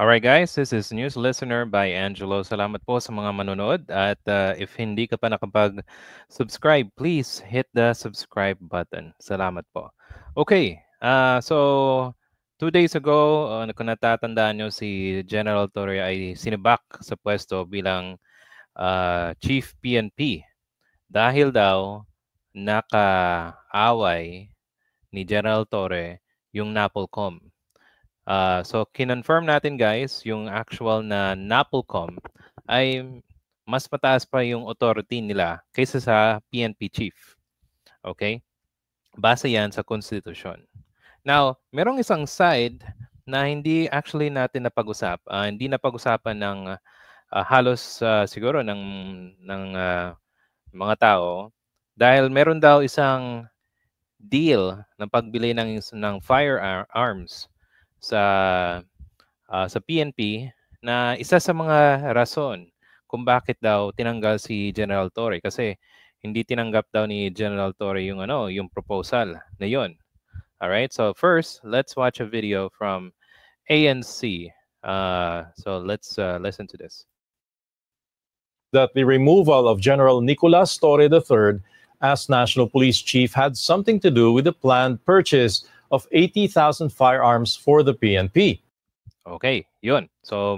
Alright guys, this is News Listener by Angelo. Salamat po sa mga manonood at if hindi ka pa nakapag-subscribe, please hit the subscribe button. Salamat po. Okay, so 2 days ago, kung natatandaan nyo, si General Torre ay sinibak sa pwesto bilang Chief PNP dahil daw nakaaway ni General Torre yung NAPOLCOM. So, kinonfirm natin guys, yung actual na NAPOLCOM ay mas mataas pa yung authority nila kaysa sa PNP chief. Okay? Base yan sa konstitusyon. Now, merong isang side na hindi actually natin hindi napag-usapan ng halos siguro ng mga tao dahil meron daw isang deal ng pagbili ng firearms sa sa PNP na isa sa mga rason kung bakit daw tinanggal si General Torre kasi hindi tinanggap daw ni General Torre yung proposal na yon. All right. So first, let's watch a video from ANC. So let's listen to this. That the removal of General Nicolas Torre III as National Police Chief had something to do with the planned purchase of 80,000 firearms for the PNP. Okay, yun. So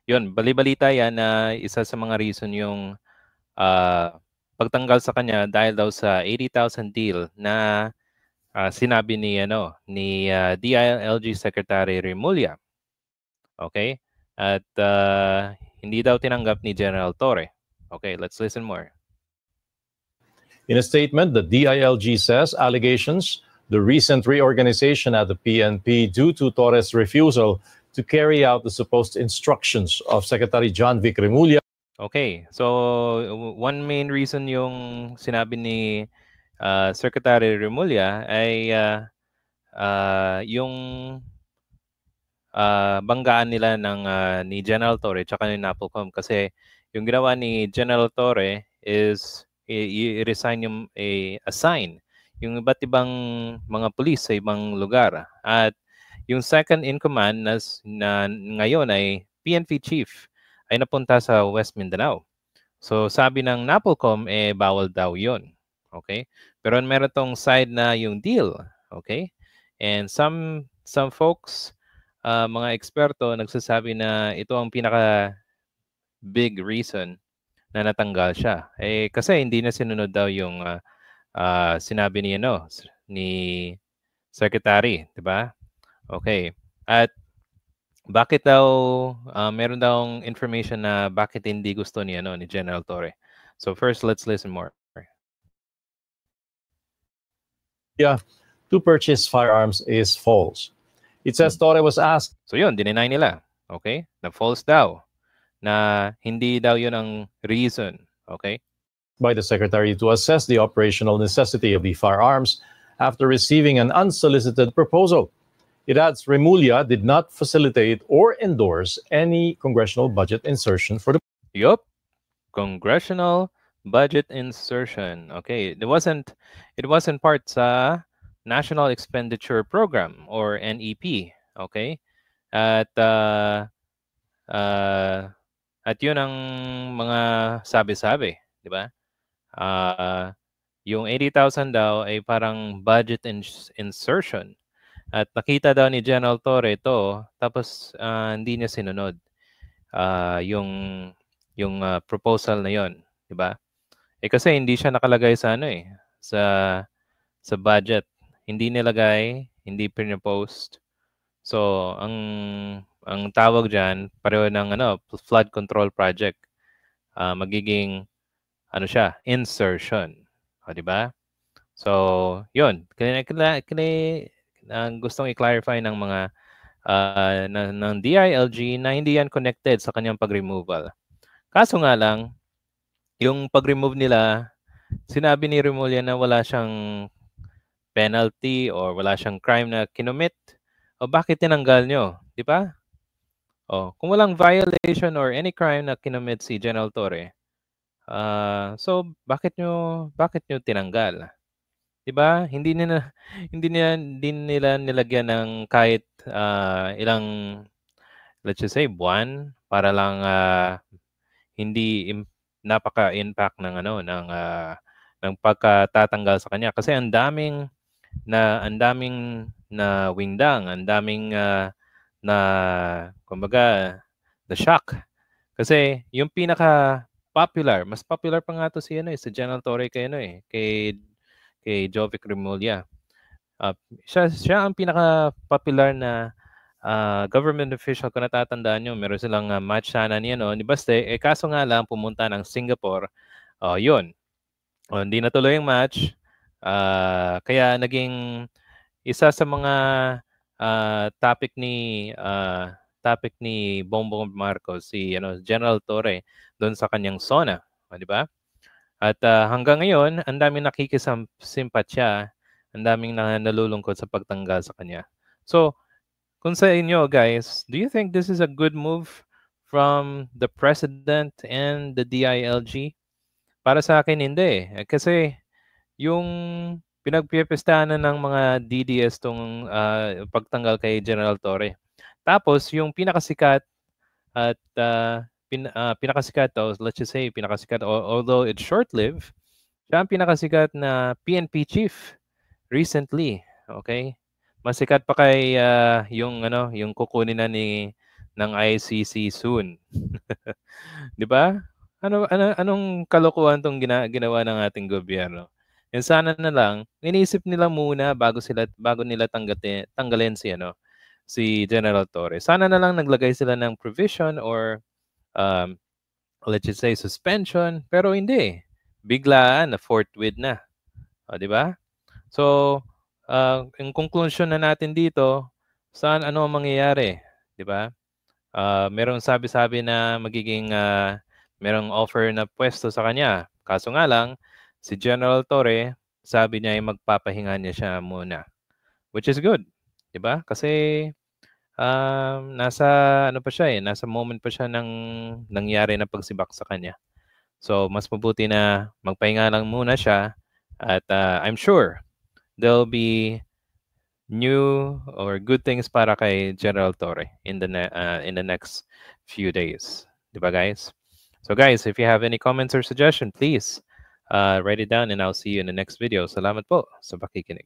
yun, bali-balita yan na isa sa mga reason yung pagtanggal sa kanya dahil daw sa 80,000 deal na sinabi ni DILG Secretary Remulla. Okay? At hindi daw tinanggap ni General Torre. Okay, let's listen more. In a statement, the DILG says allegations the recent reorganization at the PNP due to Torres' refusal to carry out the supposed instructions of Secretary John Vic Remulla. Okay, so one main reason yung sinabi ni Secretary Remulla ay yung banggaan nila ni General Torre tsaka ni NAPOLCOM kasi yung ginawa ni General Torre is i-resign assign yung iba't ibang mga pulis sa ibang lugar. At yung second in command na ngayon ay PNP chief ay napunta sa West Mindanao. So sabi ng NAPOLCOM bawal daw 'yon. Okay? Pero meron tong side na yung deal, okay? And some folks mga eksperto nagsasabi na ito ang pinaka big reason na natanggal siya. Kasi hindi na sinunod daw yung sinabi ni secretary, 'di ba? Okay. At bakit daw meron daw information na bakit hindi gusto ni General Torre. So first, let's listen more. Yeah, to purchase firearms is false. It says Torre was asked. So yun, dinenay nila. Okay? Na false daw. Na hindi daw yun ang reason. Okay? By the Secretary to assess the operational necessity of the firearms after receiving an unsolicited proposal. It adds Remulla did not facilitate or endorse any congressional budget insertion for the. Yup. Congressional budget insertion. Okay, it wasn't part sa National Expenditure Program or NEP. Okay? At yun ang mga sabi-sabi, di ba? Yung 80,000 daw ay parang budget insertion. At nakita daw ni General Torre ito, tapos hindi niya sinunod yung proposal na yon, di ba? Kasi hindi siya nakalagay sa sa budget. Hindi nilagay, hindi pinopost. So, ang tawag diyan pareho ng flood control project. Magiging siya, insertion. O, di ba? So, yun. Gustong i-clarify ng mga ng DILG na hindi yan connected sa kanyang pag-removal. Kaso nga lang, yung pag-remove nila, sinabi ni Remulla na wala siyang penalty or wala siyang crime na kinomit. O bakit tinanggal nyo? Di ba? O, kung walang violation or any crime na kinomit si General Torre, so bakit nyo tinanggal? 'Di ba? Hindi nila nilagyan ng kahit ilang let's just say, buwan para lang hindi napaka-impact ng ng pagkatatanggal sa kanya kasi ang daming na wingdang, ang daming na kumbaga na shock kasi yung pinaka popular, mas popular pa nga to si si General Torre kay Jovic Remulla. Siya ang pinaka popular na government official, kung natatandaan nyo, meron silang match sana ni Baste. Kaso nga lang, pumunta ng Singapore. Yun. Hindi natuloy yung match. Kaya naging isa sa mga topic ni Bongbong Marcos, si General Torre, doon sa kanyang SONA. Di ba? At hanggang ngayon, ang daming nakikisimpatya, ang daming nalulungkot sa pagtanggal sa kanya. So, kung sa inyo, guys, do you think this is a good move from the President and the DILG? Para sa akin, hindi. Kasi yung pinagpipistahan ng mga DDS tong pagtanggal kay General Torre. Tapos, yung pinakasikat at pinakasikat, let's just say, pinakasikat, although it's short-lived, siya ang pinakasikat na PNP chief recently. Okay? Masikat pa kay yung kukunin na ng ICC soon. 'Di ba? Anong kalokohan tong ginawa ng ating gobyerno? Yan sana na lang iniisip nila muna bago nila tanggalin si General Torre. Sana na lang naglagay sila ng provision or let's just say suspension, pero hindi. Biglaan na forthwith na. 'Di ba? So, yung conclusion na natin dito, ano ang mangyayari, 'di ba? Merong sabi-sabi na magiging merong offer na pwesto sa kanya. Kaso nga lang, si General Torre, sabi niya ay magpapahinga niya siya muna. Which is good, 'di ba? Kasi nasa nasa moment pa siya ng nangyari na pagsibak sa kanya. So, mas mabuti na magpahinga lang muna siya at I'm sure there'll be new or good things para kay General Torre in the next few days. Diba, guys? So, guys, if you have any comments or suggestion, please write it down and I'll see you in the next video. Salamat po sa pakikinig.